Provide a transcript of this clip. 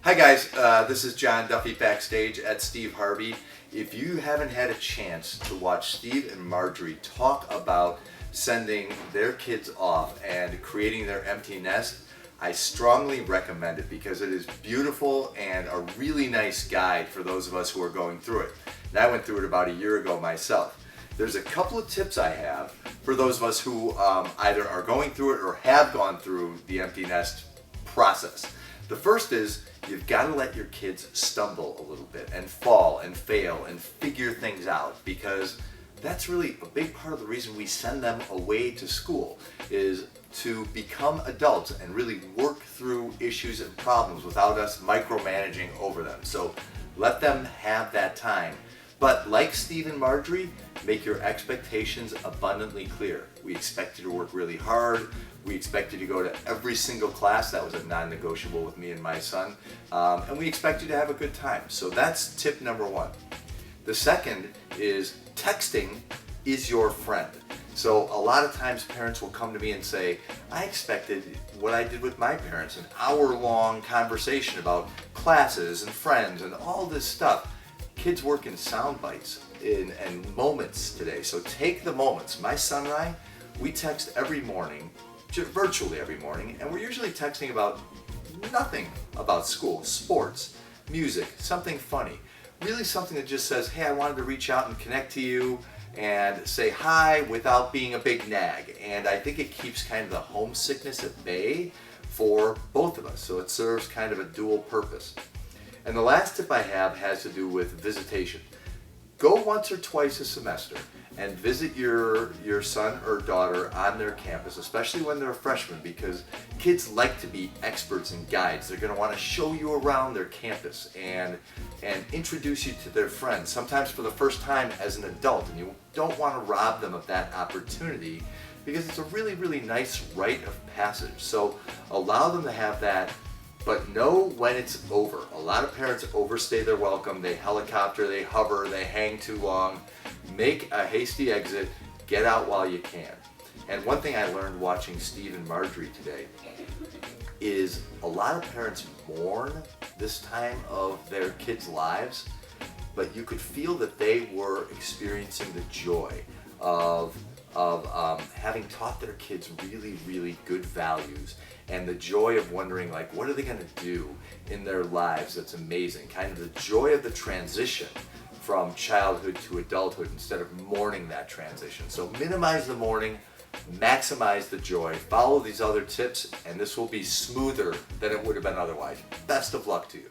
Hi guys, this is John Duffy backstage at Steve Harvey. If you haven't had a chance to watch Steve and Marjorie talk about sending their kids off and creating their empty nest, I strongly recommend it because it is beautiful and a really nice guide for those of us who are going through it. And I went through it about a year ago myself. There's a couple of tips I have for those of us who either are going through it or have gone through the empty nest process. The first is you've got to let your kids stumble a little bit and fall and fail and figure things out, because that's really a big part of the reason we send them away to school, is to become adults and really work through issues and problems without us micromanaging over them. So let them have that time. But like Steve and Marjorie, make your expectations abundantly clear. We expect you to work really hard. We expect you to go to every single class. That was a non-negotiable with me and my son. And we expect you to have a good time. So that's tip number one. The second is texting is your friend. So a lot of times parents will come to me and say, I expected what I did with my parents, an hour-long conversation about classes and friends and all this stuff. Kids work in sound bites and moments today. So take the moments. My son and I, we text every morning, virtually every morning, and we're usually texting about nothing about school, sports, music, something funny. Really something that just says, hey, I wanted to reach out and connect to you and say hi without being a big nag. And I think it keeps kind of the homesickness at bay for both of us. So it serves kind of a dual purpose. And the last tip I have has to do with visitation. Go once or twice a semester and visit your son or daughter on their campus, especially when they're a freshman, because kids like to be experts and guides. They're going to want to show you around their campus and introduce you to their friends, sometimes for the first time as an adult, and you don't want to rob them of that opportunity because it's a really, really nice rite of passage. So allow them to have that, but know when it's over. A lot of parents overstay their welcome. They helicopter, they hover, they hang too long. Make a hasty exit, get out while you can. And one thing I learned watching Steve and Marjorie today is a lot of parents mourn this time of their kids' lives, but you could feel that they were experiencing the joy of having taught their kids really, really good values, and the joy of wondering, like, what are they going to do in their lives that's amazing, kind of the joy of the transition from childhood to adulthood instead of mourning that transition. So minimize the mourning, maximize the joy, follow these other tips, and this will be smoother than it would have been otherwise. Best of luck to you.